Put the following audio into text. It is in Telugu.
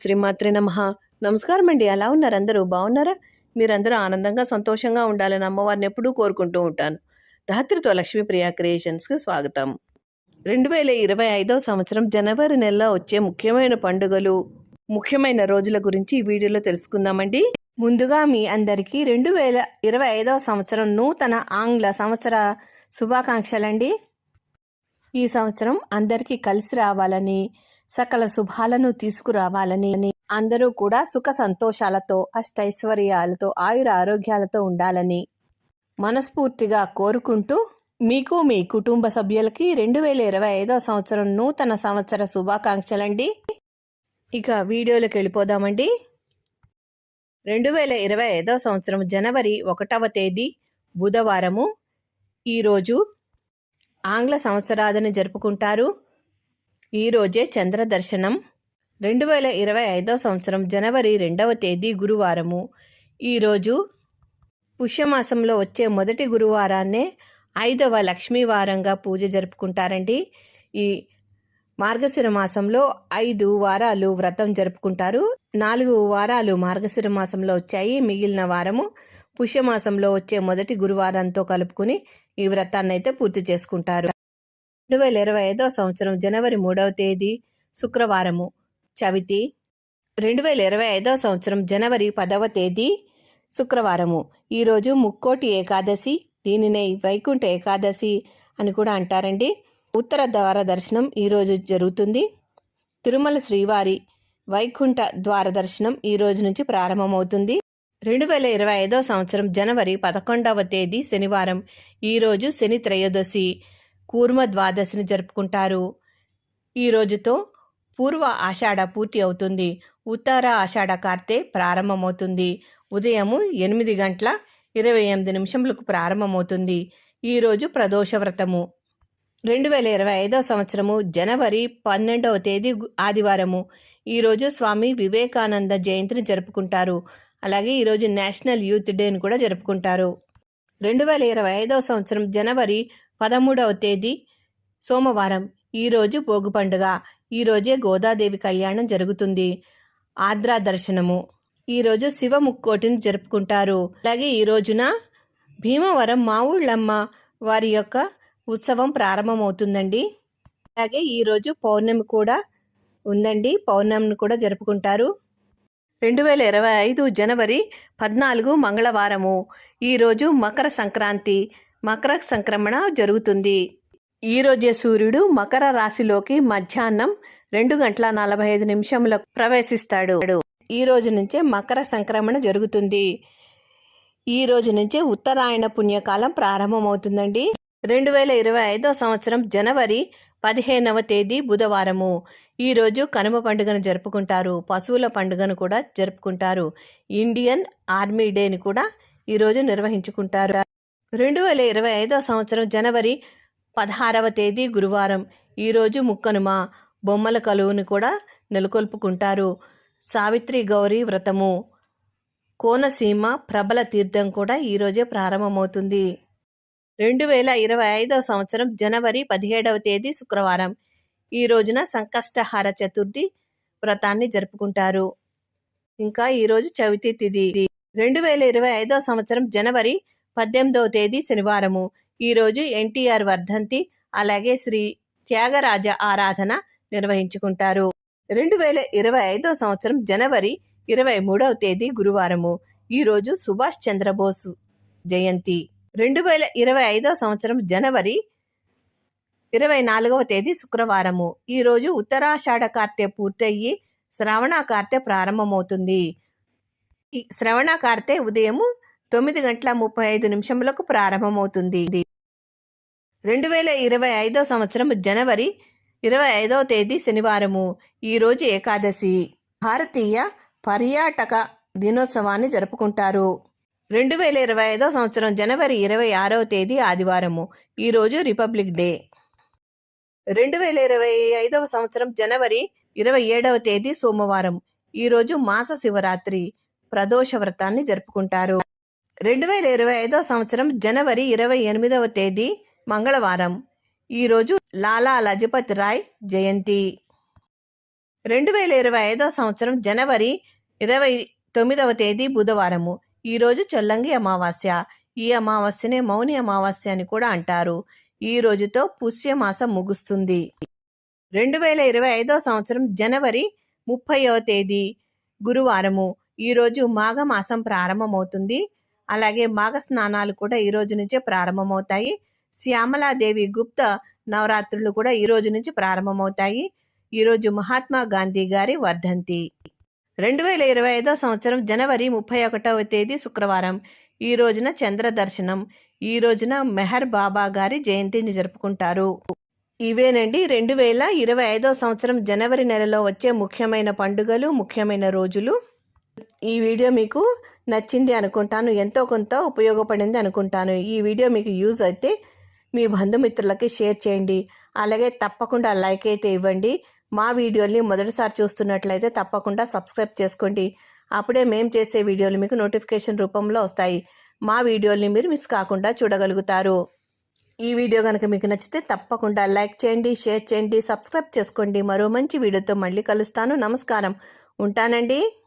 శ్రీమాత్రే నమః. నమస్కారం అండి. ఎలా ఉన్నారు అందరూ? బాగున్నారా? మీరందరూ ఆనందంగా సంతోషంగా ఉండాలని అమ్మవారిని ఎప్పుడూ కోరుకుంటూ ఉంటాను. ధాత్రితో లక్ష్మీప్రియ క్రియేషన్స్కి స్వాగతం. 2025 సంవత్సరం జనవరి నెలలో వచ్చే ముఖ్యమైన పండుగలు, ముఖ్యమైన రోజుల గురించి ఈ వీడియోలో తెలుసుకుందామండి. ముందుగా మీ అందరికీ 2025 సంవత్సరం నూతన ఆంగ్ల సంవత్సర శుభాకాంక్షలండి. ఈ సంవత్సరం అందరికీ కలిసి రావాలని, సకల శుభాలను తీసుకురావాలని, అందరూ కూడా సుఖ సంతోషాలతో, అష్టైశ్వర్యాలతో, ఆయుర ఆరోగ్యాలతో ఉండాలని మనస్ఫూర్తిగా కోరుకుంటూ మీకు మీ కుటుంబ సభ్యులకి 2025 సంవత్సరం నూతన సంవత్సర శుభాకాంక్షలండి. ఇక వీడియోలోకి వెళ్ళిపోదామండి. 2025 సంవత్సరం జనవరి 1వ తేదీ బుధవారము. ఈరోజు ఆంగ్ల సంవత్సరాదిని జరుపుకుంటారు. ఈరోజే చంద్ర దర్శనం. 2025 సంవత్సరం జనవరి 2వ తేదీ గురువారము. ఈరోజు పుష్యమాసంలో వచ్చే మొదటి గురువారాన్నే 5వ లక్ష్మీవారంగా పూజ జరుపుకుంటారండి. ఈ మార్గశిర మాసంలో 5 వారాలు వ్రతం జరుపుకుంటారు. 4 వారాలు మార్గశిర మాసంలో వచ్చాయి. మిగిలిన వారము పుష్యమాసంలో వచ్చే మొదటి గురువారంతో కలుపుకుని ఈ వ్రతాన్ని అయితే పూర్తి చేసుకుంటారు. 2025 సంవత్సరం జనవరి 3వ తేదీ శుక్రవారము, చవితి. 2025 సంవత్సరం జనవరి 10వ తేదీ శుక్రవారము. ఈరోజు ముక్కోటి ఏకాదశి, దీనినే వైకుంఠ ఏకాదశి అని కూడా అంటారండి. ఉత్తర ద్వార దర్శనం ఈరోజు జరుగుతుంది. తిరుమల శ్రీవారి వైకుంఠ ద్వార దర్శనం ఈ రోజు నుంచి ప్రారంభమవుతుంది. 2025 సంవత్సరం జనవరి 11వ తేదీ శనివారం. ఈరోజు శని త్రయోదశి, కూర్మ ద్వాదశిని జరుపుకుంటారు. ఈ రోజుతో పూర్వ ఆషాఢ పూర్తి అవుతుంది. ఉత్తర ఆషాఢ కార్తె ప్రారంభమవుతుంది. ఉదయము 8:28 ప్రారంభమవుతుంది. ఈరోజు ప్రదోష వ్రతము. 2025 సంవత్సరము జనవరి 12వ తేదీ ఆదివారము. ఈరోజు స్వామి వివేకానంద జయంతిని జరుపుకుంటారు. అలాగే ఈరోజు నేషనల్ యూత్ డేని కూడా జరుపుకుంటారు. 2025 సంవత్సరం జనవరి 13వ తేదీ సోమవారం. ఈరోజు భోగి పండుగ. ఈరోజే గోదాదేవి కళ్యాణం జరుగుతుంది. ఆద్రా దర్శనము. ఈరోజు శివ ముక్కోటిని జరుపుకుంటారు. అలాగే ఈ రోజున భీమవరం మావుళ్ళమ్మ వారి యొక్క ఉత్సవం ప్రారంభమవుతుందండి. అలాగే ఈరోజు పౌర్ణమి కూడా ఉందండి. పౌర్ణమిని కూడా జరుపుకుంటారు. 2025 జనవరి 14 మంగళవారము. ఈరోజు మకర సంక్రాంతి, మకర సంక్రమణ జరుగుతుంది. ఈరోజే సూర్యుడు మకర రాశిలోకి మధ్యాహ్నం 2:45 ప్రవేశిస్తాడు. ఈ రోజు నుంచే మకర సంక్రమణ జరుగుతుంది. ఈ రోజు నుంచే ఉత్తరాయణ పుణ్యకాలం ప్రారంభమవుతుందండి. 2025 సంవత్సరం జనవరి 15వ తేదీ బుధవారము. ఈరోజు కనుమ పండుగను జరుపుకుంటారు. పశువుల పండుగను కూడా జరుపుకుంటారు. ఇండియన్ ఆర్మీ డేని కూడా ఈరోజు నిర్వహించుకుంటారు. 2025 సంవత్సరం జనవరి 16వ తేదీ గురువారం. ఈరోజు ముక్కనుమ, బొమ్మల కలువును కూడా నెలకొల్పుకుంటారు. సావిత్రి గౌరీ వ్రతము, కోనసీమ ప్రబల తీర్థం కూడా ఈరోజే ప్రారంభమవుతుంది. 2025 సంవత్సరం జనవరి 17వ తేదీ శుక్రవారం. ఈ రోజున సంకష్టహార చతుర్థి వ్రతాన్ని జరుపుకుంటారు. ఇంకా ఈరోజు చవితి తిథి. 2025 సంవత్సరం జనవరి 18వ తేదీ శనివారము. ఈరోజు ఎన్టీఆర్ వర్ధంతి, అలాగే శ్రీ త్యాగరాజ ఆరాధన నిర్వహించుకుంటారు. 2025 సంవత్సరం జనవరి 23వ తేదీ గురువారము. ఈరోజు సుభాష్ చంద్రబోస్ జయంతి. 2025 సంవత్సరం జనవరి 24వ తేదీ శుక్రవారము. ఈరోజు ఉత్తరాషాఢ కార్తె పూర్తయ్యి శ్రవణ కార్తె ప్రారంభమవుతుంది. ఈ శ్రవణ కార్తె ఉదయము 9:35 ప్రారంభమవుతుంది. 2025 సంవత్సరం జనవరి 25వ తేదీ శనివారము. ఈరోజు ఏకాదశి. భారతీయ పర్యాటక దినోత్సవాన్ని జరుపుకుంటారు. 2025 సంవత్సరం జనవరి 26వ తేదీ ఆదివారము. ఈరోజు రిపబ్లిక్ డే. 2025 సంవత్సరం జనవరి 27వ తేదీ సోమవారం. ఈరోజు మాస శివరాత్రి ప్రదోష వ్రతాన్ని జరుపుకుంటారు. 2025 సంవత్సరం జనవరి 28వ తేదీ మంగళవారం. ఈరోజు లాలా లజపత్ రాయ్ జయంతి. 2025 సంవత్సరం జనవరి 29వ తేదీ బుధవారము. ఈరోజు చొల్లంగి అమావాస్య. ఈ అమావాస్యనే మౌని అమావాస్య అని కూడా అంటారు. ఈ రోజుతో పుష్యమాసం ముగుస్తుంది. 2025 సంవత్సరం జనవరి 30వ తేదీ గురువారము. ఈరోజు మాఘమాసం ప్రారంభమవుతుంది. అలాగే మాఘ స్నానాలు కూడా ఈ రోజు నుంచే ప్రారంభమవుతాయి. శ్యామలాదేవి గుప్త నవరాత్రులు కూడా ఈ రోజు నుంచి ప్రారంభమవుతాయి. ఈరోజు మహాత్మా గాంధీ గారి వర్ధంతి. 2025 సంవత్సరం జనవరి 31వ తేదీ శుక్రవారం. ఈ రోజున చంద్ర దర్శనం. ఈ రోజున మెహర్ బాబా గారి జయంతిని జరుపుకుంటారు. ఇవేనండి 2025 సంవత్సరం జనవరి నెలలో వచ్చే ముఖ్యమైన పండుగలు, ముఖ్యమైన రోజులు. ఈ వీడియో మీకు నచ్చింది అనుకుంటాను, ఎంతో కొంత ఉపయోగపడింది అనుకుంటాను. ఈ వీడియో మీకు యూజ్ అయితే మీ బంధుమిత్రులకి షేర్ చేయండి. అలాగే తప్పకుండా లైక్ అయితే ఇవ్వండి. మా వీడియోని మొదటిసారి చూస్తున్నట్లయితే తప్పకుండా సబ్స్క్రైబ్ చేసుకోండి. అప్పుడే మేము చేసే వీడియోలు మీకు నోటిఫికేషన్ రూపంలో వస్తాయి. మా వీడియోని మీరు మిస్ కాకుండా చూడగలుగుతారు. ఈ వీడియో కనుక మీకు నచ్చితే తప్పకుండా లైక్ చేయండి, షేర్ చేయండి, సబ్స్క్రైబ్ చేసుకోండి. మరో మంచి వీడియోతో మళ్ళీ కలుస్తాను. నమస్కారం. ఉంటానండి.